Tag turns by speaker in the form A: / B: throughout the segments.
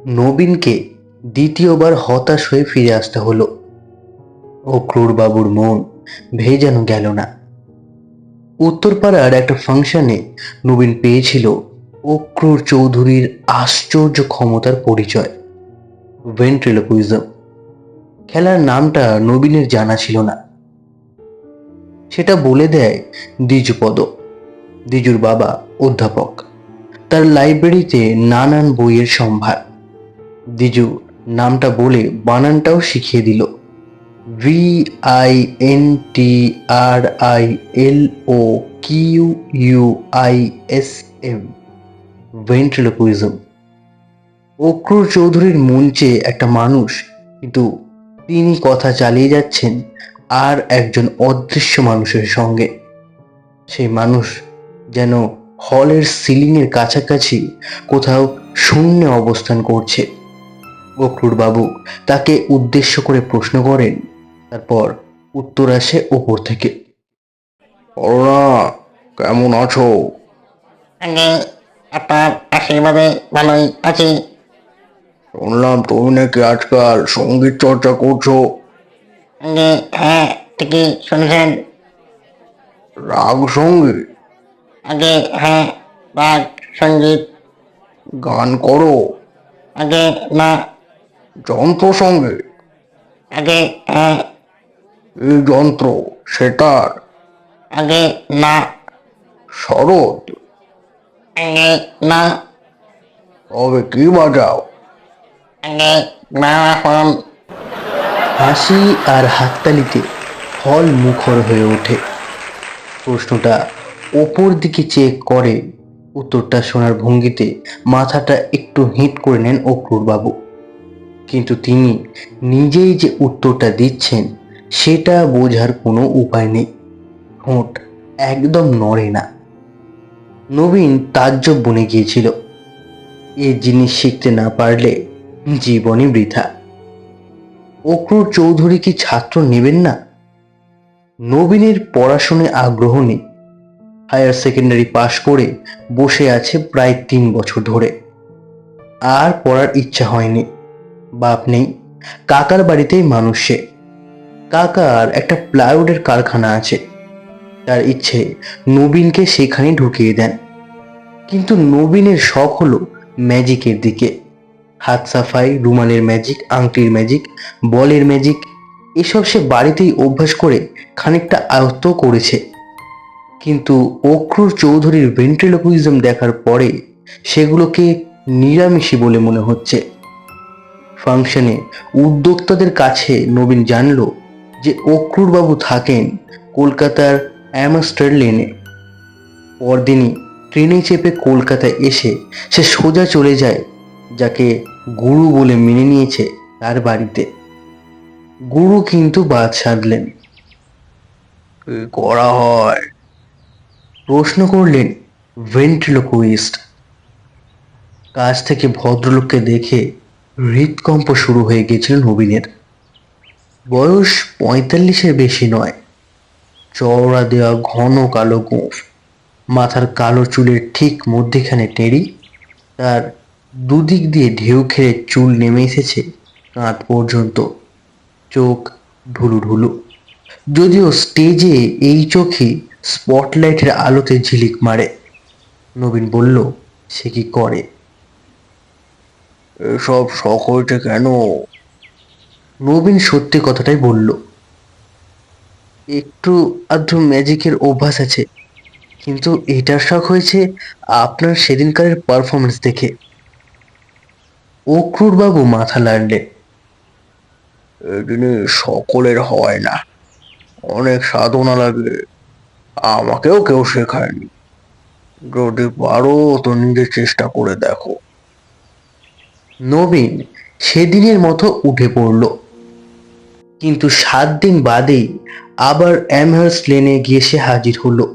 A: নবীনকে দ্বিতীয়বার হতাশ হয়ে ফিরে আসতে হলো। অক্রুরবাবুর মন ভেজানো গেল না। উত্তরপাড়ার একটা ফাংশনে নবীন পেয়েছিল অক্রুর চৌধুরীর আশ্চর্য ক্ষমতার পরিচয়, ভেন্ট্রিলোকুইজম। খেলার নামটা নবীনের জানা ছিল না। সেটা বলে দেয় দ্বিজপদ। দ্বিজুর বাবা অধ্যাপক, তার লাইব্রেরিতে নানান বইয়ের সম্ভার। দ্বিজু নামটা বলে বানানটাও শিখিয়ে দিল, VINTRILOQUISM, ভেন্ট্রিলোকুইজম। অক্রুর চৌধুরীর মঞ্চে একটা মানুষ, কিন্তু তিনি কথা চালিয়ে যাচ্ছেন আর একজন অদৃশ্য মানুষের সঙ্গে। সেই মানুষ যেন হলের সিলিংয়ের কাছাকাছি কোথাও শূন্যে অবস্থান করছে। অক্রুর বাবু তাকে উদ্দেশ্য করে প্রশ্ন করেন, তারপর উত্তর আসে ওপর থেকে, অরুণা, কেমন আছো?
B: আগে আপনার আশীর্বাদে ভালোই আছি।
A: শুনলাম তুমি নাকি আজকাল সঙ্গীত চর্চা করছো।
B: আগে হ্যাঁ, ঠিকই শুনছেন।
A: রাগ সঙ্গীত?
B: আগে হ্যাঁ, রাগ সঙ্গীত।
A: গান করো?
B: আগে না।
A: যন্ত্র সঙ্গীত?
B: আগে হ্যাঁ।
A: এই যন্ত্র, সেতার?
B: আগে না।
A: শরৎ?
B: আগে না।
A: তবে কি বাজাও?
B: আগে গ্রামাফোন।
A: হাসি আর হাততালিতে হল মুখর হয়ে ওঠে। প্রশ্নটা ওপর দিকে চেক করে, উত্তরটা শোনার ভঙ্গিতে মাথাটা একটু হিট করে নেন অক্রুর বাবু। কিন্তু তিনি নিজেই যে উত্তরটা দিচ্ছেন সেটা বোঝার কোনো উপায় নেই। ঠোঁট একদম নড়ে না। নবীন তাজ্জব বনে গিয়েছিল। এ জিনিস শিখতে না পারলে জীবনই বৃথা। অক্রুর চৌধুরী কি ছাত্র নেবেন না? নবীনের পড়াশোনায় আগ্রহ নেই। হায়ার সেকেন্ডারি পাশ করে বসে আছে প্রায় 3 বছর ধরে। আর পড়ার ইচ্ছা হয়নি। বাপ নেই, কাকার বাড়িতেই মানুষ সে। কাকার একটা প্লাইউডের কারখানা আছে। তার ইচ্ছে নবীনকে সেখানে ঢুকিয়ে দেন। কিন্তু নবীনের শখ হলো ম্যাজিকের দিকে। হাত সাফাই, রুমালের ম্যাজিক, আংটির ম্যাজিক, বলের ম্যাজিক, এসব সে বাড়িতেই অভ্যাস করে খানিকটা আয়ত্ত করেছে। কিন্তু অক্রুর চৌধুরীর ভেন্ট্রিলোকুইজম দেখার পরে সেগুলোকে নিরামিষি বলে মনে হচ্ছে। ফাংশনে উদ্যোক্তাদের কাছে নবীন জানল যে অক্রুরবাবু থাকেন কলকাতার অ্যামস্টার লেনে। পরদিনই ট্রেনে চেপে কলকাতায় এসে সে সোজা চলে যায় যাকে গুরু বলে মেনে নিয়েছে তার বাড়িতে। গুরু কিন্তু বাদ সাধলেন। কি করা হয়? প্রশ্ন করলেন ভেন্ট্রিলোকুইস্ট। কাছ থেকে ভদ্রলোককে দেখে হৃদকম্প শুরু হয়ে গেছিল নবীনের। বয়স 45-এর বেশি নয়। চওড়া দেওয়া ঘন কালো গোঁফ, মাথার কালো চুলের ঠিক মধ্যেখানে টেরি, তার দুদিক দিয়ে ঢেউ খেয়ে চুল নেমে এসেছে কাঁধ পর্যন্ত। চোখ ঢুলু ঢুলু, যদিও স্টেজে এই চোখই স্পটলাইটের আলোতে ঝিলিক মারে। নবীন বলল, সে কি করে? এসব শখ হয়েছে কেন? নবীন সত্যি কথাটাই বলল, একটু আধটু ম্যাজিকের অভ্যাস আছে, কিন্তু এটার শখ হয়েছে আপনার সেদিনকারের পারফরমেন্স দেখে। অক্রুর বাবু মাথা নাড়লেন। এই জিনিস সকলের হয় না, অনেক সাধনা লাগে। আমাকেও কেউ শেখায়নি। যদি পারো তো নিজে চেষ্টা করে দেখো। নবীন সেদিনের মতো উঠে পড়ল। কিন্তু 7 দিন বাদেই আবার অ্যামহার্স্ট লেনে গিয়ে সে হাজির হলো।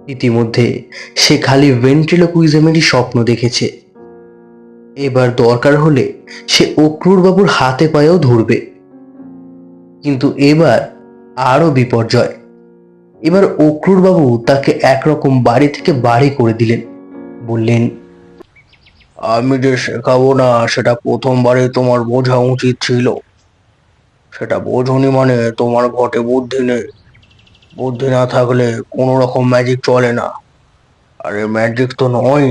A: ইতিমধ্যে সে খালি ভেন্ট্রিলোকুইজমেরই স্বপ্ন দেখেছে। এবার দরকার হলে সে অক্রুর বাবুর হাতে পায়েও ধরবে। কিন্তু এবার আরো বিপর্যয়। এবার অক্রুর বাবু তাকে একরকম বাড়ি থেকে বাড়ি করে দিলেন। বললেন, আমি যে শেখাবো না সেটা প্রথমবারে তোমার বোঝা উচিত ছিল। সেটা বোঝনি মানে তোমার ঘটে বুদ্ধি নেই। বুদ্ধি না থাকলে কোনো রকম ম্যাজিক চলে না। আরে ম্যাজিক তো নয়।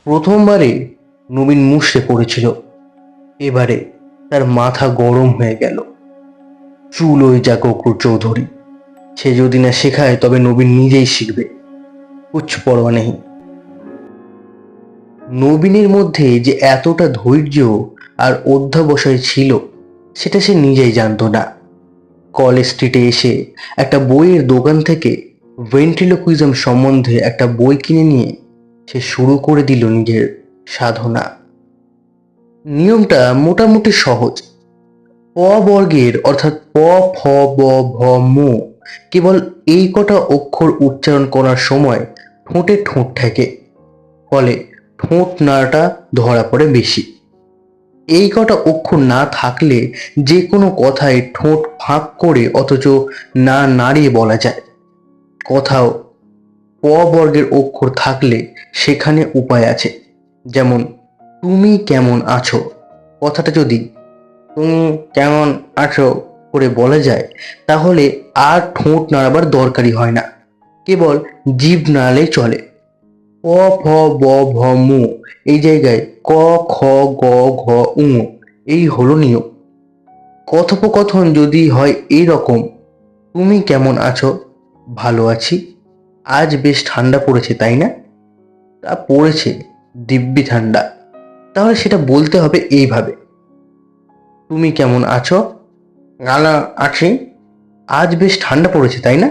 A: প্রথমবারে নবীন মুষড়ে পড়েছিল। এবারে তার মাথা গরম হয়ে গেল। চুল ওই যা গকুর চৌধুরী, সে যদি না শেখায় তবে নবীন নিজেই শিখবে। কুছ পরোয়া নেই। নবীনের মধ্যে যে এতটা ধৈর্য আর অধ্যবসায় ছিল সেটা সে নিজেই জানতো না। কলেজ স্ট্রিটে এসে একটা বইয়ের দোকান থেকে ভেন্ট্রিলোকুইজম সম্বন্ধে একটা বই কিনে নিয়ে সে শুরু করে দিল নিজের সাধনা। নিয়মটা মোটামুটি সহজ। প বর্গের অর্থাৎ প, ফ, ব, ভ, ম কেবল এই কটা অক্ষর উচ্চারণ করার সময় ঠোঁটে ঠোঁট ঠেকে, ফলে ঠোঁট নাড়াটা ধরা পড়ে বেশি। এই কটা অক্ষর না থাকলে যে কোনো কথায় ঠোঁট ফাঁক করে অথচ না নাড়িয়ে বলা যায়। কোথাও প বর্গের অক্ষর থাকলে সেখানে উপায় আছে। যেমন তুমি কেমন আছো কথাটা যদি তুমি কেমন আছো করে বলা যায় তাহলে আর ঠোঁট নাড়াবার দরকারই হয় না, কেবল জিভ নাড়ালেই চলে। প, ফ, ব, ভ, ম এই জায়গায় ক, খ, গ, ঘ, ঙ এই হলো নিয়ম। কথোপকথন যদি হয় এই রকম, তুমি কেমন আছো? ভালো আছি। আজ বেশ ঠান্ডা পড়েছে তাই না? তা পড়েছে, দিব্যি ঠান্ডা। তাহলে সেটা বলতে হবে এইভাবে, তুমি কেমন আছো?
B: ভালো আছি।
A: আজ বেশ ঠান্ডা পড়েছে তাই না?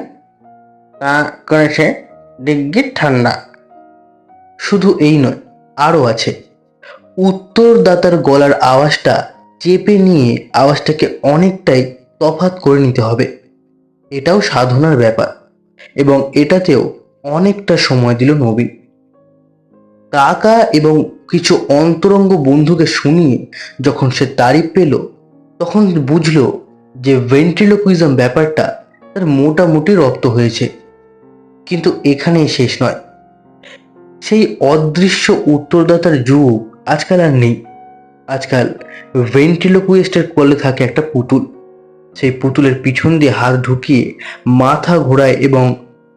B: তা করেছে, দিগ্গির ঠান্ডা।
A: শুধু এই নয়, আরো আছে। উত্তরদাতার গলার আওয়াজটা চেপে নিয়ে আওয়াজটাকে অনেকটাই তফাৎ করে নিতে হবে। এটাও সাধনার ব্যাপার, এবং এটাতেও অনেকটা সময় দিল নবীন। কাকা এবং কিছু অন্তরঙ্গ বন্ধুকে শুনিয়ে যখন সে তারিফ পেল তখন বুঝলো যে ভেন্ট্রিলোকুইজম ব্যাপারটা তার মোটামুটি রপ্ত হয়েছে। কিন্তু এখানেই শেষ নয়। সেই অদৃশ্য উত্তরদাতার যুগ আজকাল আর নেই। আজকাল ভেন্ট্রিলোকুইস্টের কোলে থাকে একটা পুতুল। সেই পুতুলের পিছন দিয়ে হাত ঢুকিয়ে মাথা ঘোরায় এবং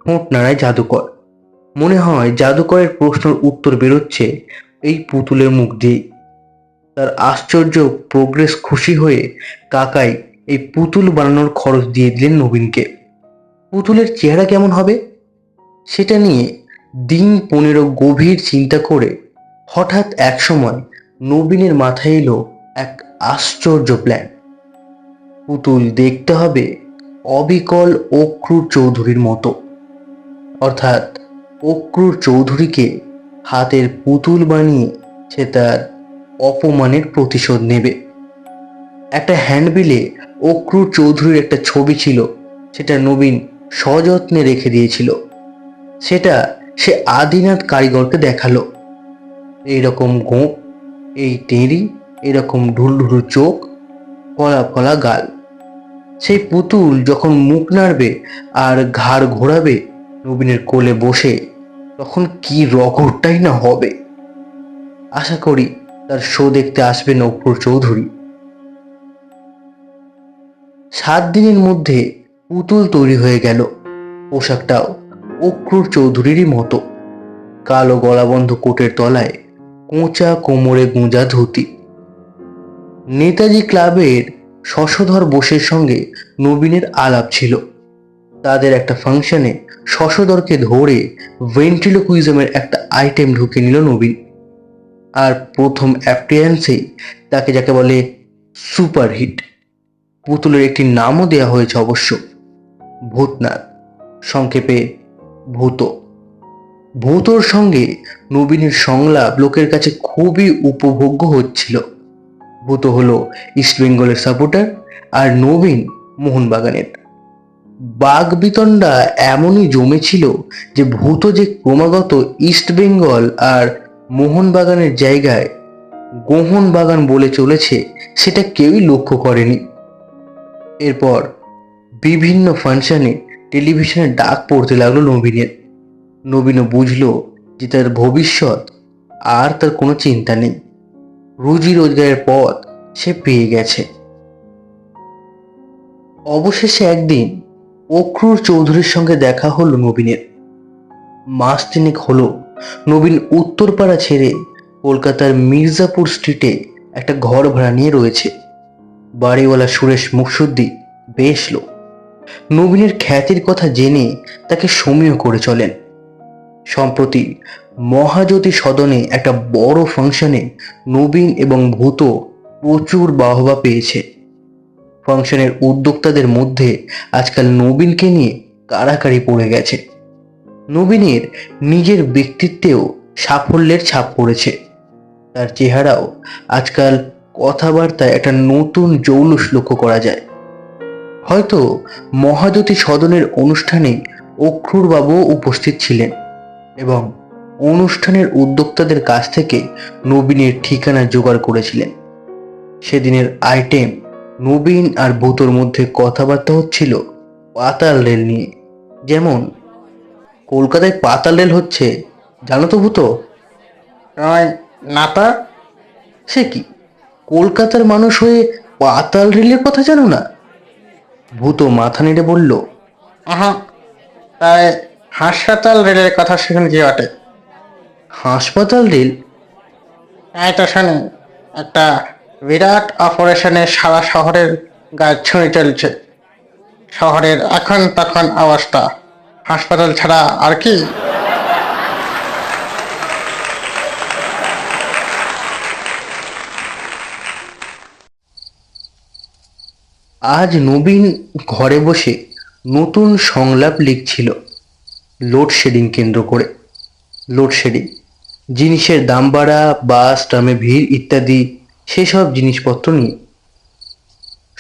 A: ঠোঁট নাড়ায় জাদুকর। মনে হয় জাদুকরের প্রশ্নের উত্তর বেরোচ্ছে এই পুতুলের মুখ দিয়ে। তার আশ্চর্য প্রোগ্রেস খুশি হয়ে কাকাই এই পুতুল বানানোর খরচ দিয়ে দিলেন নবীনকে। পুতুলের চেহারা কেমন হবে সেটা নিয়ে দিন 15 গভীর চিন্তা করে হঠাৎ এক সময় নবীনের মাথায় এলো এক আশ্চর্য প্ল্যান। পুতুল দেখতে হবে অবিকল অক্রুর চৌধুরীর মতো, অর্থাৎ অক্রুর চৌধুরীকে হাতের পুতুল বানিয়ে সে তার অপমানের প্রতিশোধ নেবে। একটা হ্যান্ডবিলে অক্রুর চৌধুরীর একটা ছবি ছিল, সেটা নবীন সযত্নে রেখে দিয়েছিল। সেটা সে আদিনাথ কারিগরকে দেখালো। এইরকম গোঁপ, এই টেঁড়ি, এরকম ঢুলঢুলু চোখ, ফলা ফলা গাল। সেই পুতুল যখন মুখ নাড়বে আর ঘাড় ঘোরাবে নবীনের কোলে বসে, তখন কি রগরটাই না হবে। আশা করি তার শো দেখতে আসবেন অক্রুর চৌধুরী। 7 দিনের মধ্যে পুতুল তৈরি হয়ে গেল। পোশাকটাও অক্রুর চৌধুরীরই মতো, কালো গলাবন্ধ কোটের তলায় কোঁচা কোমরে গুঁজা ধুতি। নেতাজি ক্লাবের শশধর বোসের সঙ্গে নবীনের আলাপ ছিল। তাদের একটা ফাংশনে শশধরকে ধরে ভেন্ট্রিলোকুইজমের একটা আইটেম ঢুকে নিল নবীন। আর প্রথম অ্যাপিয়ারেন্সেই তাকে যাকে বলে সুপারহিট। পুতুলের একটি নামও দেওয়া হয়েছে অবশ্য, ভূতনাথ, সংক্ষেপে ভূত। ভূতর সঙ্গে নবীনের সংলাপ লোকের কাছে খুবই উপভোগ্য হচ্ছিল। ভূত হলো ইস্টবেঙ্গলের সাপোর্টার আর নবীন মোহনবাগানের। বাগবিতণ্ডা এমনই জমেছিল যে ভূত যে ক্রমাগত ইস্টবেঙ্গল আর মোহনবাগানের জায়গায় গোহনবাগান বলে চলেছে সেটা কেউই লক্ষ্য করেনি। এরপর বিভিন্ন ফাংশনে টেলিভিশনে ডাক পড়তে লাগলো নবীনের। নবীনও বুঝলো যে তার ভবিষ্যৎ আর তার কোনো চিন্তা নেই। রুজি রোজগারের পথ সে পেয়ে গেছে। অবশেষে একদিন অক্রুর চৌধুরীর সঙ্গে দেখা হলো নবীনের। মাস তিনেক হলো নবীন উত্তরপাড়া ছেড়ে কলকাতার মির্জাপুর স্ট্রিটে একটা ঘর ভাড়া নিয়ে রয়েছে। বাড়িওয়ালা সুরেশ মুখশুদ্ধি বেশ লোক। নবীনের খ্যাতির কথা জেনে তাকে সমীহ করে চলেন। সম্প্রতি মহাজ্যোতি সদনে একটা বড় ফাংশনে নবীন এবং ভূত প্রচুর বাহবা পেয়েছে। ফাংশনের উদ্যোক্তাদের মধ্যে আজকাল নবীনকে নিয়ে কাড়াকাড়ি পড়ে গেছে। নবীনের নিজের ব্যক্তিত্বেও সাফল্যের ছাপ পড়েছে। তার চেহারাও আজকাল কথাবার্তায় একটা নতুন জৌলুস লক্ষ্য করা যায়। হয়তো মহাজ্যোতি সদনের অনুষ্ঠানে অক্রুরবাবুও উপস্থিত ছিলেন এবং অনুষ্ঠানের উদ্যোক্তাদের কাছ থেকে নবীনের ঠিকানা জোগাড় করেছিলেন। সেদিনের আইটেম নবীন আর ভূতর মধ্যে কথাবার্তা হচ্ছিল পাতাল রেল নিয়ে। যেমন, কলকাতায় পাতাল রেল হচ্ছে, জানো তো ভূত?
B: নয় নাতা।
A: সে কি, কলকাতার মানুষ হয়ে পাতাল রেলের কথা জানো না? ভূত মাথা নেড়ে বলল,
B: আহা, তাই হাসপাতাল রেলের কথা শুনেছি বটে।
A: হাসপাতাল রেল?
B: তাই তো শুনি, একটা বিরাট অপারেশনে সারা শহরের গাছ ছুঁয়ে চলছে। শহরের এখন তখন অবস্থা, হাসপাতাল ছাড়া আর কি।
A: আজ নবীন ঘরে বসে নতুন সংলাপ লিখছিল লোডশেডিং কেন্দ্র করে। লোডশেডিং, জিনিসের দাম বাড়া, বাস ট্রামে ভিড় ইত্যাদি সেসব জিনিসপত্র নিয়ে।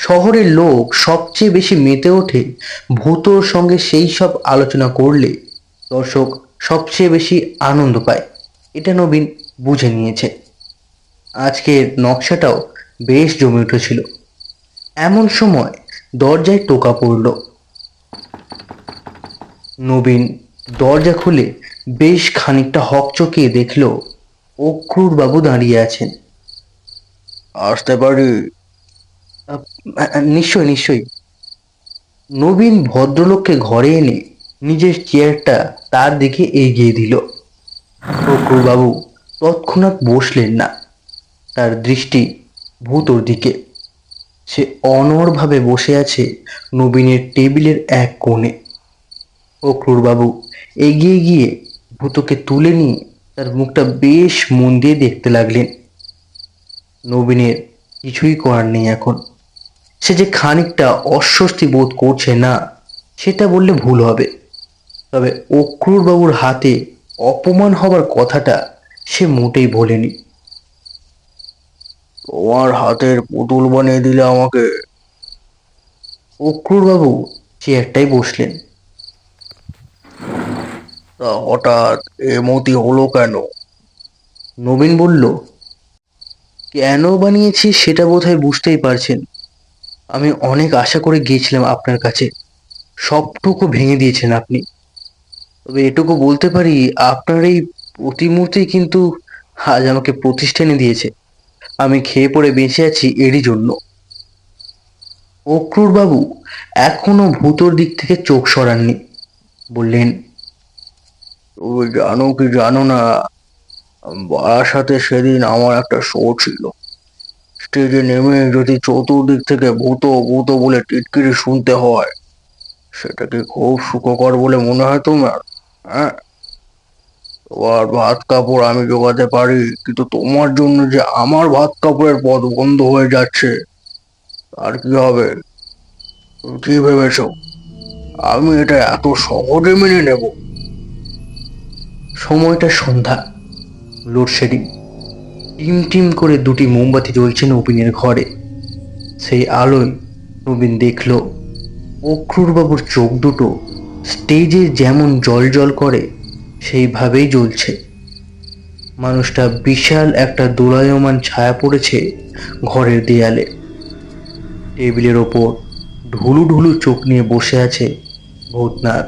A: শহরের লোক সবচেয়ে বেশি মেতে ওঠে ভূতর সঙ্গে সেই সব আলোচনা করলে দর্শক সবচেয়ে বেশি আনন্দ পায়, এটা নবীন বুঝে নিয়েছে। আজকের নকশাটাও বেশ জমে উঠেছিল। এমন সময় দরজায় টোকা পড়ল। নবীন দরজা খুলে বেশ খানিকটা হকচকিয়ে দেখল অক্রুর বাবু দাঁড়িয়ে আছেন। আসতে পারি? নিশ্চয় নিশ্চয়ই। নবীন ভদ্রলোককে ঘরে এনে নিজের চেয়ারটা তার দিকে এগিয়ে দিল। অক্রুর বাবু তৎক্ষণাৎ বসলেন না। তার দৃষ্টি ভূতর দিকে। সে অনড়ভাবে বসে আছে নবীনের টেবিলের এক কোণে। অক্রুর বাবু এগিয়ে গিয়ে ভূতকে তুলে নিয়ে তার মুখটা বেশ মন দিয়ে দেখতে লাগলেন। নবীনের কিছুই করার নেই এখন। সে যে খানিকটা অস্বস্তি বোধ করছে না সেটা বললে ভুল হবে, তবে অক্রুর বাবুর হাতে অপমান হবার কথাটা সে মোটেই বলেনি। তোমার হাতের পুতুল বানিয়ে দিলে আমাকে। অক্রুর বাবু চেয়ারটাই বসলেন। তা হঠাৎ এমতি হলো কেন? নবীন বলল, কেন বানিয়েছি সেটা বোধহয় বুঝতেই পারছেন। আমি অনেক আশা করে গিয়েছিলাম আপনার কাছে, সবটুকু ভেঙে দিয়েছেন আপনি। তবে এটুকু বলতে পারি, আপনার এই প্রতিমূর্তি কিন্তু আজ আমাকে প্রতিষ্ঠানে দিয়েছে। আমি খেয়ে পড়ে বেঁচে আছি এরই জন্য। অক্রুর বাবু এখনো ভূতর দিক থেকে চোখ সরাননি। বললেন, তুমি জানো কি জানো না, বারাসাতে সেদিন আমার একটা শো ছিল। স্টেজে নেমে যদি চতুর্দিক থেকে ভূত ভূত বলে টিটকিরি শুনতে হয়, সেটা কি খুব সুখকর বলে মনে হয় তোমার? হ্যাঁ, তোমার ভাত কাপড় আমি জোগাতে পারি, কিন্তু তোমার জন্য যে আমার ভাত কাপড়ের পথ বন্ধ হয়ে যাচ্ছে, আর কি হবে? তুমি কি ভেবেছো আমি এটা এত সহজে মেনে নেব? সময়টা সন্ধ্যা। লোডশেডিং। টিম টিম করে দুটি মোমবাতি জ্বলছে নবীনের ঘরে। সেই আলোয় নবীন দেখল অক্রুরবাবুর চোখ দুটো স্টেজে যেমন জল জল করে সেইভাবেই জ্বলছে। মানুষটা বিশাল একটা দোলায়মান ছায়া পড়েছে ঘরের দেয়ালে। টেবিলের ওপর ঢুলু ঢুলু চোখ নিয়ে বসে আছে ভূতনাথ,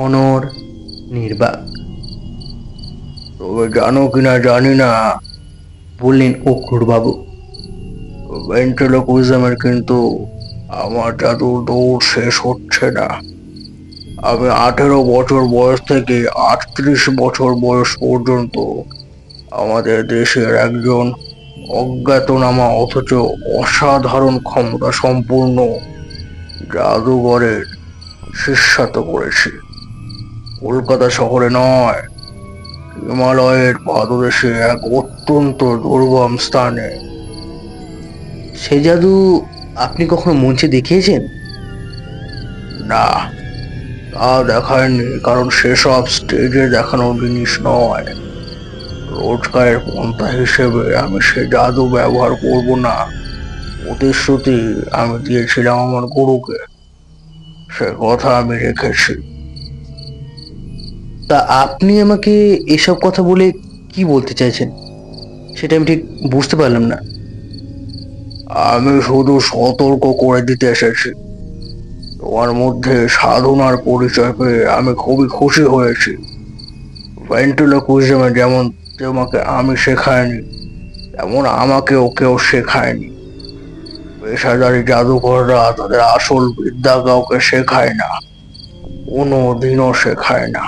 A: অনড়, নির্বাক। তবে জানো কিনা জানি না, বললেন অক্রুর বাবু, ভেন্ট্রিলোকুইজমের কিন্তু আমার জাদুর দৌড় শেষ হচ্ছে না। আমি 18 বছর বয়স থেকে 38 বছর বয়স পর্যন্ত আমাদের দেশের একজন অজ্ঞাতনামা অথচ অসাধারণ ক্ষমতা সম্পূর্ণ জাদুঘরের শিষ্যত্ব করেছি। কলকাতা শহরে নয়, হিমালয়ের পাদদেশে এক অত্যন্ত দুর্গম স্থানে। সে জাদু আপনি কখনো মঞ্চে দেখিয়েছেন? না, তা দেখায়নি, কারণ সেসব স্টেজে দেখানো জিনিস নয়। রোজগারের পন্থা হিসেবে আমি সে জাদু ব্যবহার করব না প্রতিশ্রুতি আমি দিয়েছিলাম আমার গুরুকে। সে কথা আমি রেখেছি। তা আপনি আমাকে এসব কথা বলে কি বলতে চাইছেন, সেটা আমি ঠিক বুঝতে পারলাম না। আমি শুধু সতর্ক করে দিতে এসেছি। তোমার মধ্যে সাধনার পরিচয় পেয়ে আমি খুবই খুশি হয়েছি। ভেন্ট্রিলোকুইজমে যেমন তোমাকে আমি শেখাইনি, তেমন আমাকেও কেউ শেখায়নি। পেশাদারি জাদুকররা তাদের আসল বিদ্যা কাউকে শেখায় না, কোনো দিনও শেখায় না।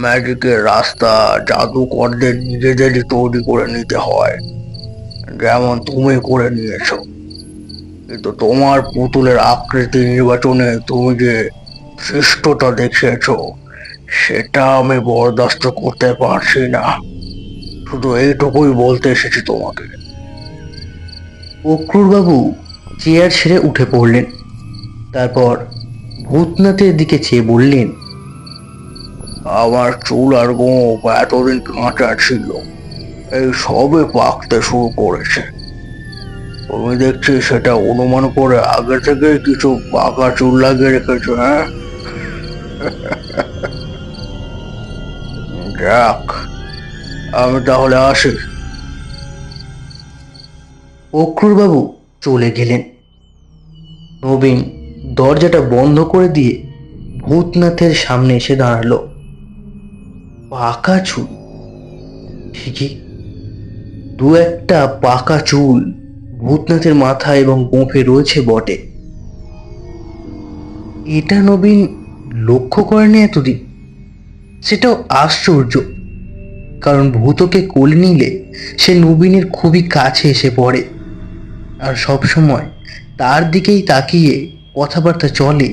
A: ম্যাজিকের রাস্তা জাদুকরদের নিজেদেরই তৈরি করে নিতে হয়, যেমন তুমি করে নিয়েছো। কিন্তু তোমার পুতুলের আকৃতি নির্বাচনে তুমি যে শ্রেষ্ঠতা দেখিয়েছো, সেটা আমি বরদাস্ত করতে পারছি না। শুধু এইটুকুই বলতে এসেছি তোমাকে। অক্রুরবাবু চেয়ার ছেড়ে উঠে পড়লেন। তারপর ভূতনাথের দিকে চেয়ে বললেন, আমার চুল আর গোঁফ এতদিন কাঁচা ছিল, এই সবে পাকতে শুরু করেছে। তুমি দেখছি সেটা অনুমান করে আগে থেকে কিছু পাকা চুল লাগিয়ে রেখেছো, হ্যাঁ? যাক, আমি তাহলে আসি। অক্রুরবাবু চলে গেলেন। নবীন দরজাটা বন্ধ করে দিয়ে ভূতনাথের সামনে এসে দাঁড়ালো। পাকা চুল, ঠিকই, দু একটা পাকা চুল ভূতনাথের মাথা এবং গোঁফে রয়েছে বটে। এটা নবীন লক্ষ্য করেনি এতদিন। সেটাও আশ্চর্য, কারণ ভূতকে কোলে নিলে সে নবীনের খুবই কাছে এসে পড়ে, আর সবসময় তার দিকেই তাকিয়ে কথাবার্তা চলে।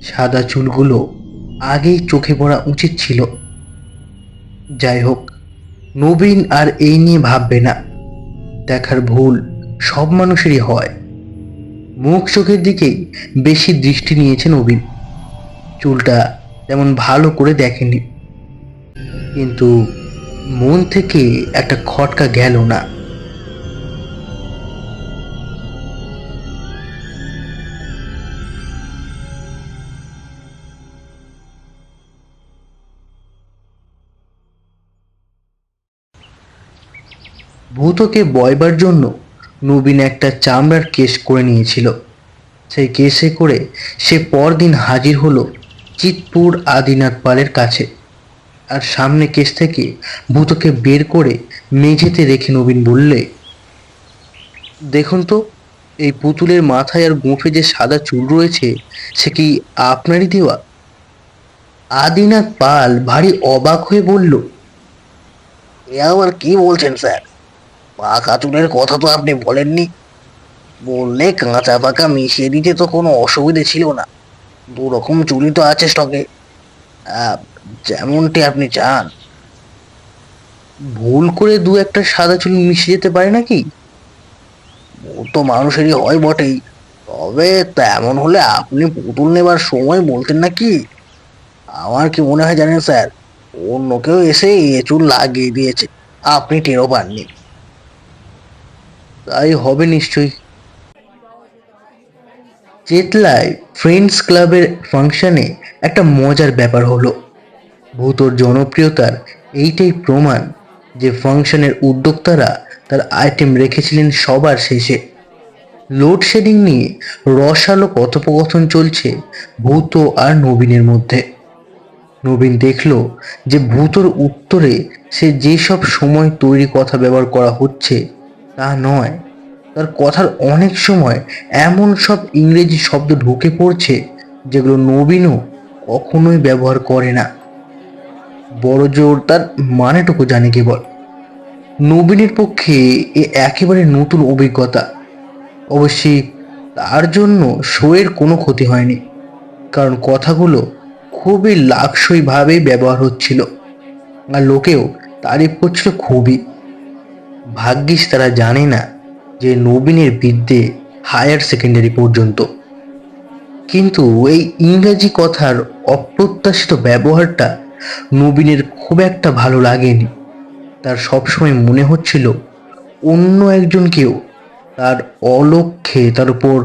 A: সাদা চুলগুলো আগেই চোখে পড়া উচিত ছিল। যাই হোক, নবীন আর এই নিয়ে ভাববে না। দেখার ভুল সব মানুষেরই হয়। মুখ চোখের দিকেই বেশি দৃষ্টি নিয়েছে নবীন। চুলটা তেমন ভালো করে দেখেনি, কিন্তু মন থেকে একটা খটকা গেল না। ভূতকে বয়বার জন্য নবীন একটা চামড়ার কেস করে নিয়েছিল। সেই কেসে করে সে পরদিন হাজির হলো চিতপুর আদিনাথ পালের কাছে। আর সামনে কেস থেকে ভূতকে বের করে মেঝেতে রেখে নবীন বললে, দেখুন তো, এই পুতুলের মাথায় আর গোঁফে যে সাদা চুল রয়েছে, সে কি আপনারই দেওয়া? আদিনাথ পাল ভারী অবাক হয়ে বলল, এ আবার কি বলছেন স্যার? পাকা চুলের কথা তো আপনি বলেননি। বললে কাঁচা পাকা মিশিয়ে দিতে তো কোনো অসুবিধে ছিল না। দু রকম চুড়ি তো আছে স্টকে, যেমনটি আপনি চান। ভুল করে দু একটা সাদা চুল মিশে যেতে পারে নাকি? ভুল তো মানুষেরই হয় বটেই, তবে তেমন হলে আপনি পুতুল নেবার সময় বলতেন নাকি? আমার কি মনে হয় জানেন স্যার, অন্য কেউ এসে এ চুল লাগিয়ে দিয়েছে, আপনি টেরও পাননি। তাই হবে নিশ্চয়ই। চেতলায় ফ্রেন্ডস ক্লাবের ফাংশনে একটা মজার ব্যাপার হলো। ভূতর জনপ্রিয়তার এইটাই প্রমাণ যে ফাংশনের উদ্যোক্তারা তার আইটেম রেখেছিলেন সবার শেষে। লোডশেডিং নিয়ে রসালো কথোপকথন চলছে ভূত আর নবীনের মধ্যে। নবীন দেখল যে ভূতর উত্তরে সে যেসব সময় তৈরি কথা ব্যবহার করা হচ্ছে তা নয়। তার কথার অনেক সময় এমন সব ইংরেজি শব্দ ঢুকে পড়ছে যেগুলো নবীনও কখনোই ব্যবহার করে না। বড় জোর তার মানেটুকু জানে কেবল। নবীনের পক্ষে এ একেবারে নতুন অভিজ্ঞতা। অবশ্যই তার জন্য শোয়ের কোনো ক্ষতি হয়নি, কারণ কথাগুলো খুবই লাকসই ভাবেই ব্যবহার হচ্ছিল আর লোকেও তারিফ করছিল খুবই। ভাগ্যিস তারা জানে না যে নবীনের বিদ্যে হায়ার সেকেন্ডারি পর্যন্ত। কিন্তু এই ইংরেজি কথার অপ্রত্যাশিত ব্যবহারটা নবীনের খুব একটা ভালো লাগেনি। তার সবসময় মনে হচ্ছিল অন্য একজন কেউ তার অলক্ষ্যে তার উপর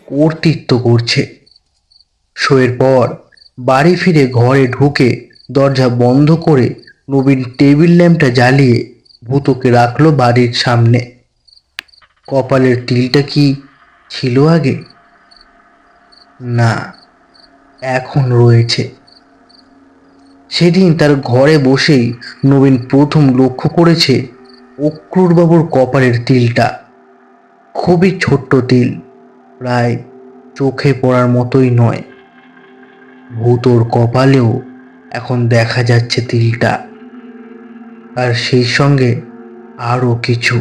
A: কর্তৃত্ব করছে। শোয়ের পর বাড়ি ফিরে ঘরে ঢুকে দরজা বন্ধ করে নবীন টেবিল ল্যাম্পটা জ্বালিয়ে ভূতকে রাখলো বাড়ির সামনে। কপালের তিলটা কি ছিল আগে? না, এখন রয়েছে। সেদিন তার ঘরে বসেই নবীন প্রথম লক্ষ্য করেছে অক্রুরবাবুর কপালের তিলটা। খুবই ছোট্ট তিল, প্রায় চোখে পড়ার মতোই নয়। ভূতোর কপালেও এখন দেখা যাচ্ছে তিলটা, আর সেই সঙ্গে আরো কিছু,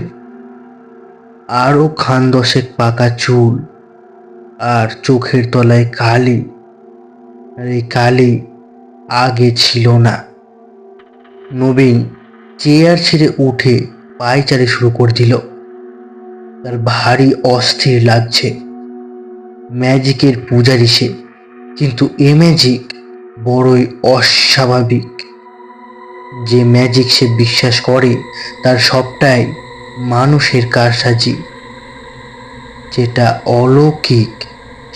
A: আরো খান দশেক পাকা চুল, আর চোখের তলায় কালি। আর এই কালি আগে ছিল না। নবীন চেয়ার ছেড়ে উঠে পায়চারি শুরু করে দিল। তার ভারী অস্থির লাগছে। ম্যাজিকের পূজারি সে, কিন্তু এ ম্যাজিক বড়ই অস্বাভাবিক। যে ম্যাজিক সে বিশ্বাস করে তার সবটাই মানুষের কারসাজি। যেটা অলৌকিক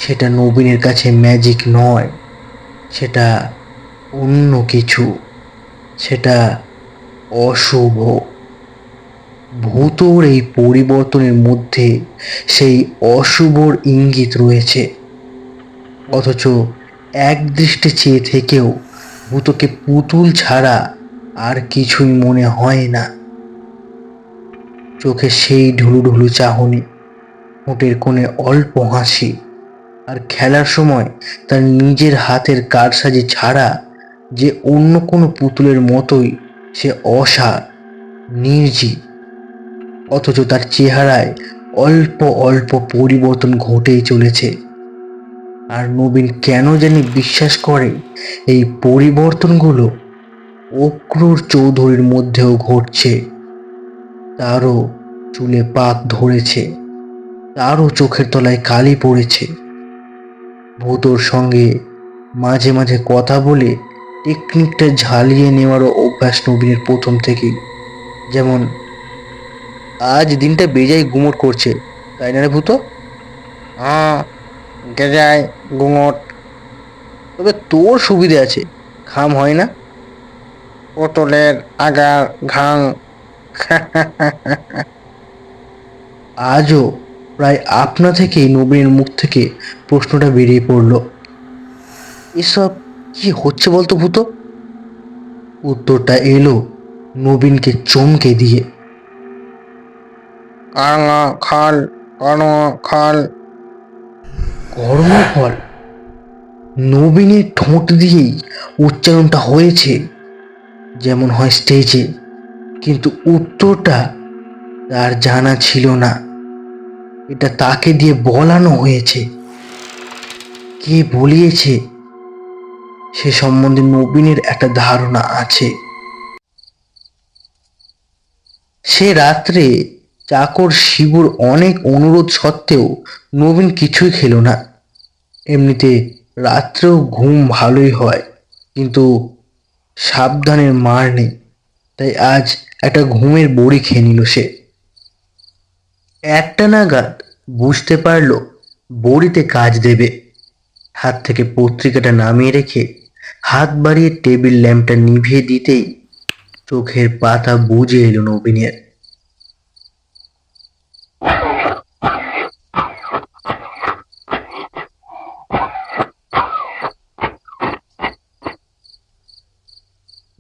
A: সেটা নবীনের কাছে ম্যাজিক নয়, সেটা অন্য কিছু, সেটা অশুভ। ভূতর এই পরিবর্তনের মধ্যে সেই অশুভর ইঙ্গিত রয়েছে। অথচ একদৃষ্টে চেয়ে থেকেও ভূতকে পুতুল ছাড়া আর কিছুই মনে হয় না। চোখে সেই ঢুলু ঢুলু চাহনি, ঠোঁটের কোণে অল্প হাসি, আর খেলার সময় তার নিজের হাতের কারসাজি ছাড়া যে অন্য কোনো পুতুলের মতোই সে অসাড়, নির্জীব। অথচ তার চেহারায় অল্প অল্প পরিবর্তন ঘটেই চলেছে। আর নবীন কেন জানি বিশ্বাস করে এই পরিবর্তনগুলো অক্রুর চৌধুরীর মধ্যেও ঘটছে। তারও চুলে পাক ধরেছে, তারও চোখের তলায় কালি পড়েছে। ভূতোর সঙ্গে মাঝে মাঝে কথা বলে টেকনিকটা ঝালিয়ে নেওয়ারও অভ্যাস নবীনের প্রথম থেকেই। যেমন, আজ দিনটা বেজায় গুমোট করছে, তাই না রে ভূত?
B: হ্যাঁ, গেজায় গুমট।
A: তবে তোর সুবিধে আছে, খাম হয় না।
B: পুতুলের আগার ঘাং।
A: আজও প্রায় আপনা থেকেই নবীনের মুখ থেকে প্রশ্নটা বেরিয়ে পড়ল, এসব কি হচ্ছে বলতো ভূত? উত্তরটা এলো নবীনকে চমকে দিয়ে।
B: কর্মফল, কর্মফল।
A: কর্মফল? নবীনের ঠোঁট দিয়েই উচ্চারণটা হয়েছে, যেমন হয় স্টেজে, কিন্তু উত্তরটা তার জানা ছিল না। এটা তাকে দিয়ে বলানো হয়েছে। কে বলিয়েছে সে সম্বন্ধে নবীনের একটা ধারণা আছে। সে রাত্রে চাকর শিবুর অনেক অনুরোধ সত্ত্বেও নবীন কিছুই খেলো না। এমনিতে রাত্রেও ঘুম ভালোই হয়, কিন্তু সাবধানের মার নেই, তাই আজ একটা ঘুমের বড়ি খেয়ে নিল সে। একটা নাগাদ বুঝতে পারলো বড়িতে কাজ দেবে। হাত থেকে পত্রিকাটা নামিয়ে রেখে হাত বাড়িয়ে টেবিল ল্যাম্পটা নিভিয়ে দিতেই চোখের পাতা বুজে এলো নবীনের।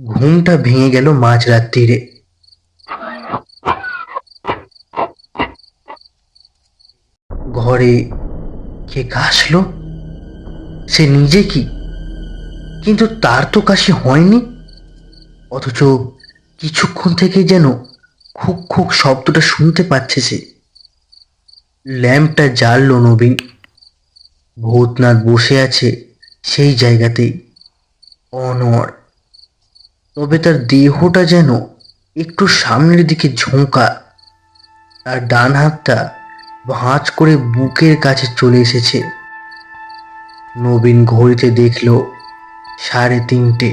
A: ঘুমটা ভেঙে গেল মাঝরাত্রিরে। ঘরে কে কাশলো? সে নিজে কি? কিন্তু তার তো কাশি হয়নি। অথচ কিছুক্ষণ থেকে যেন খুক খুক শব্দটা শুনতে পাচ্ছে সে। ল্যাম্পটা জ্বাললো নবীন। ভূতনাথ বসে আছে সেই জায়গাতেই, অনড়। তবে তার দেহটা যেন একটু সামনের দিকে ঝোঁকা। তার ডান হাতটা ভাঁজ করে বুকের কাছে চলে এসেছে। নবীন ঘড়িতে দেখল 3:30।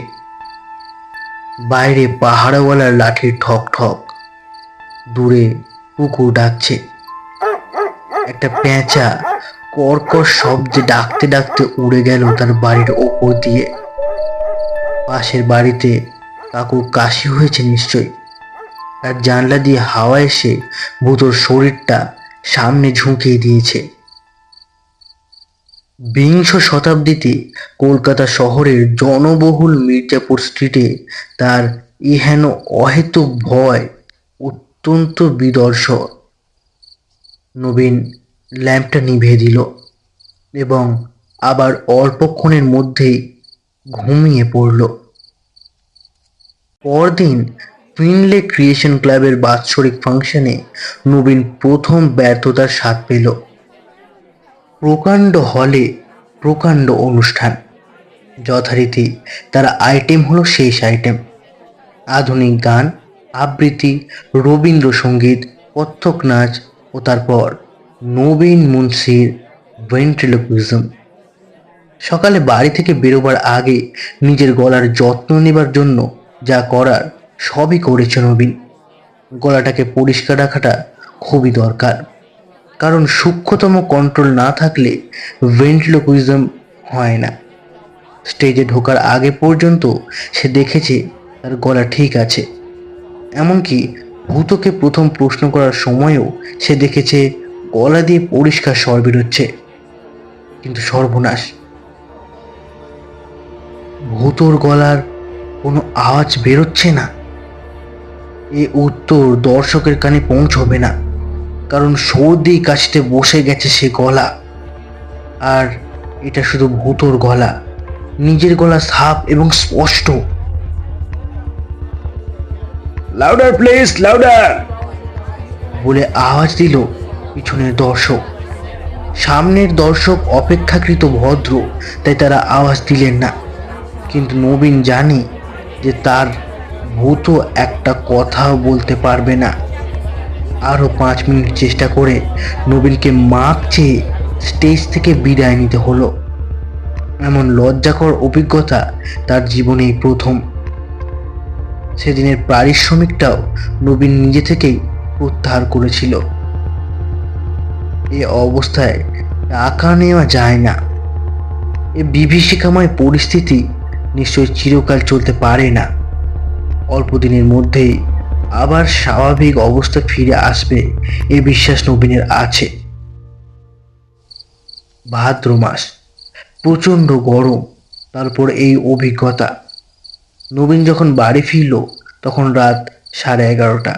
A: বাইরে পাহাড়ওয়ালার লাঠির ঠক ঠক। দূরে কুকুর ডাকছে। একটা পেঁচা কর্কশ শব্দে ডাকতে ডাকতে উড়ে গেল তার বাড়ির ওপর দিয়ে। পাশের বাড়িতে কাকুর কাশি হয়েছে নিশ্চয়ই। তার জানলা দিয়ে হাওয়া এসে ভূতোর শরীরটা সামনে ঝুঁকিয়ে দিয়েছে। বিংশ শতাব্দীতে কলকাতা শহরের জনবহুল মির্জাপুর স্ট্রিটে তার এহেন অহেতুক ভয় অত্যন্ত বিদর্শন। নবীন ল্যাম্পটা নিভিয়ে দিল এবং আবার অল্পক্ষণের মধ্যেই ঘুমিয়ে পড়ল। পরদিন ফিনলে ক্রিয়েশন ক্লাবের বাৎসরিক ফাংশনে নবীন প্রথম ব্যর্থতার স্বাদ পেল। প্রকাণ্ড হলে প্রকাণ্ড অনুষ্ঠান। যথারীতি তার আইটেম হলো শেষ আইটেম। আধুনিক গান, আবৃত্তি, রবীন্দ্রসঙ্গীত, কত্থক নাচ ও তারপর নবীন মুন্সির ভেন্ট্রিলোকুইজম। সকালে বাড়ি থেকে বেরোবার আগে নিজের গলার যত্ন নেবার জন্য যা করার সবই করেছে নবীন। গলাটাকে পরিষ্কার রাখাটা খুবই দরকার, কারণ সূক্ষ্মতম কন্ট্রোল না থাকলে ভেন্ট্রিলোকুইজম হয় না। স্টেজে ঢোকার আগে পর্যন্ত সে দেখেছে তার গলা ঠিক আছে। এমনকি ভূতকে প্রথম প্রশ্ন করার সময়ও সে দেখেছে গলা দিয়ে পরিষ্কার স্বর বেরোচ্ছে। কিন্তু সর্বনাশ, ভূতর গলার কোনো আওয়াজ বেরোচ্ছে না। এ উত্তর দর্শকের কানে পৌঁছবে না, কারণ সর্দি কাশিতে বসে গেছে সে গলা। আর এটা শুধু ভূতর গলা, নিজের গলা সাফ এবং স্পষ্ট। লাউডার প্লিজ, লাউডার বলে আওয়াজ দিল পিছনের দর্শক। সামনের দর্শক অপেক্ষাকৃত ভদ্র, তাই তারা আওয়াজ দিলেন না। কিন্তু নবীন জানে যে তার ভূত একটা কথাও বলতে পারবে না। আরো 5 মিনিট চেষ্টা করে নবীনকে মাপ চেয়ে স্টেজ থেকে বিদায় নিতে হলো। এমন লজ্জাকর অভিজ্ঞতা তার জীবনেই প্রথম। সেদিনের পারিশ্রমিকটাও নবীন নিজে থেকেই প্রত্যাহার করেছিল। এ অবস্থায় টাকা নেওয়া যায় না। এ বিভীষিকাময় পরিস্থিতি নিশ্চয় চিরকাল চলতে পারে না। অল্প দিনের মধ্যেই আবার স্বাভাবিক অবস্থা ফিরে আসবে, এ বিশ্বাস নবীনের আছে। ভাদ্র মাস, প্রচণ্ড গরম, তারপর এই অভিজ্ঞতা। নবীন যখন বাড়ি ফিরল তখন রাত 11:30।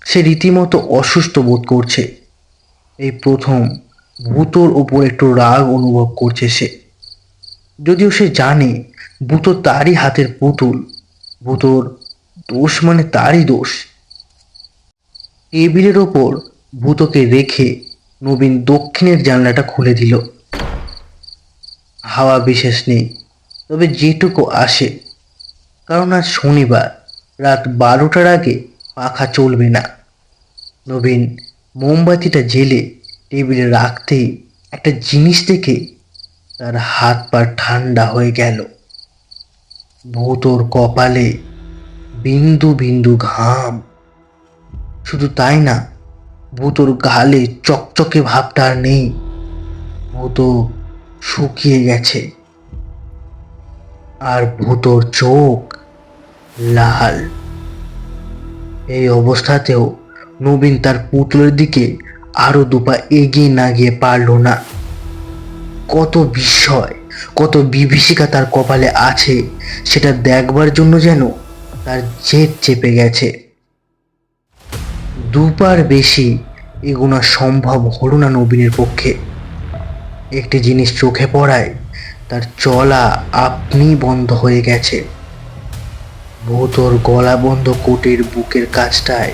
A: সে রীতিমতো অসুস্থ বোধ করছে। এই প্রথম ভূতর ওপর একটু রাগ অনুভব করছে সে। যদিও সে জানে ভূত তারই হাতের পুতুল, ভূতর দোষ মানে তারই দোষ। টেবিলের ওপর ভূতকে রেখে নবীন দক্ষিণের জানলাটা খুলে দিল। হাওয়া বিশেষ নেই, তবে যেটুকু আসে, কারণ আজ শনিবার, রাত 12টার আগে পাখা চলবে না। নবীন মোমবাতিটা জেলে টেবিলে রাখতেই একটা জিনিস দেখে তার হাত পা ঠান্ডা হয়ে গেল। ভূতর কপালে বিন্দু বিন্দু ঘাম। শুধু তাই না, ভূতর গালে চকচকে ভাবটা আর নেই। ভূত শুকিয়ে গেছে, আর ভূতর চোখ লাল। এই অবস্থাতেও নবীন তার পুতুলের দিকে আরো 2 পা এগিয়ে না গিয়ে পারল না। কত বিস্ময়, কত বিভীষিকা তার কপালে আছে সেটা দেখবার জন্য যেন তার জেদ চেপে গেছে। দুপার বেশি এগোনো সম্ভব হলো না নবীনের পক্ষে। একটি জিনিস চোখে পড়ায় তার চলা আপনি বন্ধ হয়ে গেছে। ভূতর গলা বন্ধ কোটের বুকের কাছটায়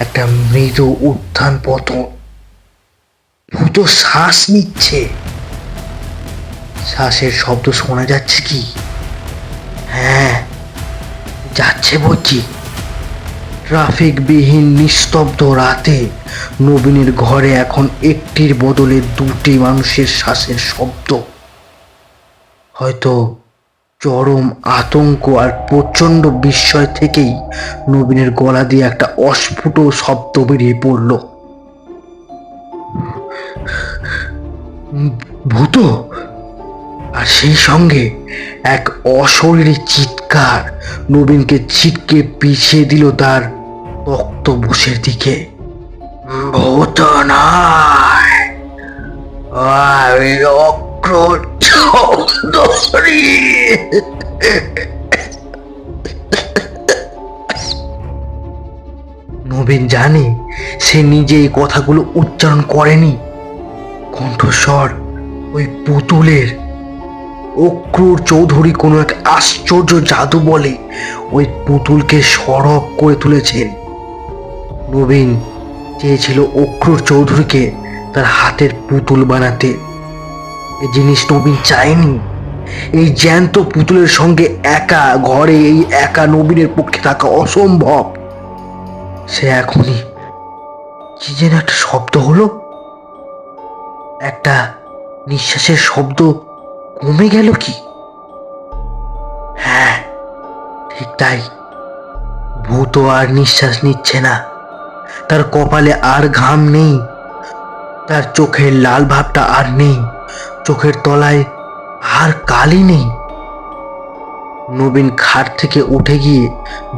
A: একটা মৃদু উত্থান পতন। ভূত শ্বাস নিচ্ছে। শ্বাসের শব্দ শোনা যাচ্ছে কি? হ্যাঁ, যাচ্ছে বলছি। ট্রাফিকবিহীন নিস্তব্ধ রাতে নবীনের ঘরে এখন একটির বদলে দুটি মানুষের শ্বাসের শব্দ। হয়তো চরম আতঙ্ক আর প্রচন্ড বিস্ময় থেকেই নবীনের গলা দিয়ে একটা অস্ফুট শব্দ বেরিয়ে পড়ল, ভূত। আর সেই সঙ্গে এক অশরীরী চিৎকার নবীনকে ছিটকে পিছিয়ে দিল তার তক্তপোষের দিকে। ভূত নয়, আমি অক্রোশ চৌধুরী। নবীন জানে সে নিজে এই কথাগুলো উচ্চারণ করেনি। কণ্ঠস্বর ওই পুতুলের। অক্রূর চৌধুরী কোনো এক আশ্চর্য জাদু বলে ওই পুতুলকে সরব করে তুলেছেন। নবীন চেয়েছিল অক্রূর চৌধুরীকে তার হাতের পুতুল বানাতে। এই জিনিস নবীন চায়নি। এই জ্যান্ত পুতুলের সঙ্গে একা ঘরে এই একা নবীনের পক্ষে থাকা অসম্ভব। সে এখনই কি যেন একটা শব্দ হলো, একটা নিঃশ্বাসের শব্দ কমে গেল কি? হ্যাঁ, ঠিক তাই। ভূত আর নিঃশ্বাস নিচ্ছে না। তার কপালে আর ঘাম নেই, তার চোখের লাল ভাবটা আর নেই, চোখের তলায় আর কালি নেই। নবীন খাট থেকে উঠে গিয়ে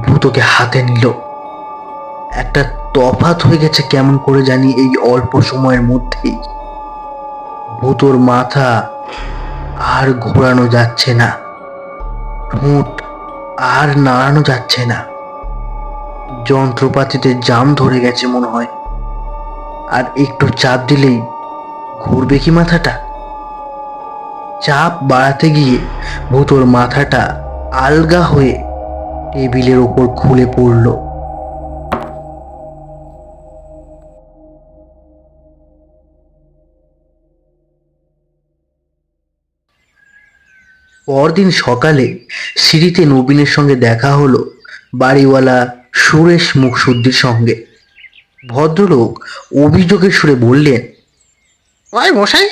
A: ভূতকে হাতে নিল। একটা তফাৎ হয়ে গেছে কেমন করে জানি এই অল্প সময়ের মধ্যেই। ভূতর মাথা আর ঘোরানো যাচ্ছে না, ঠোঁট আর নাড়ানো যাচ্ছে না। যন্ত্রপাতিতে জাম ধরে গেছে মনে হয়। আর একটু চাপ দিলেই ঘুরবে কি মাথাটা? চাপ বাড়াতে গিয়ে ভূতর মাথাটা আলগা হয়ে টেবিলের ওপর খুলে পড়ল। পরদিন সকালে সিঁড়িতে নবীনের সঙ্গে দেখা হলো বাড়িওয়ালা সুরেশ মুখশুদ্ধির সঙ্গে। ভদ্রলোক অভিযোগের সুরে বললেন,
B: ওই মশাই,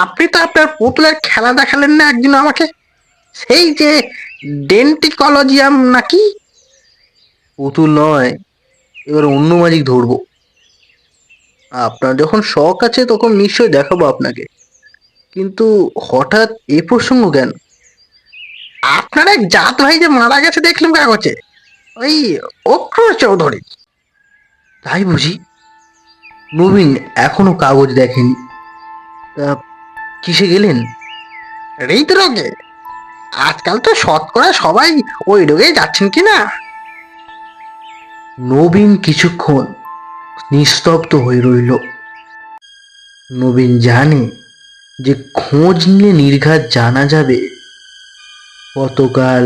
B: আপনি তো আপনার পুতুলের খেলা দেখালেন না একদিন আমাকে, সেই যে ডেন্টিকোলজিয়াম নাকি?
A: পুতুল নয়, এবার অন্য ম্যাজিক ধরবো। আপনার যখন শখ আছে তখন নিশ্চয় দেখাবো আপনাকে, কিন্তু হঠাৎ এ প্রসঙ্গ কেন?
B: আপনার এক জাত ভাই যে মারা গেছে দেখলাম কাগজে, ওই অক্রূর চৌধুরী।
A: তাই বুঝি? নবীন এখনো কাগজ দেখেনি। তা কিসে গেলেন?
B: হৃদরোগে। আজকাল তো শতকরা সবাই ওই রোগেই যাচ্ছেন কিনা।
A: নবীন কিছুক্ষণ নিস্তব্ধ হয়ে রইল। নবীন জানে যে খোঁজ নিলে নির্ঘাত জানা যাবে কতকাল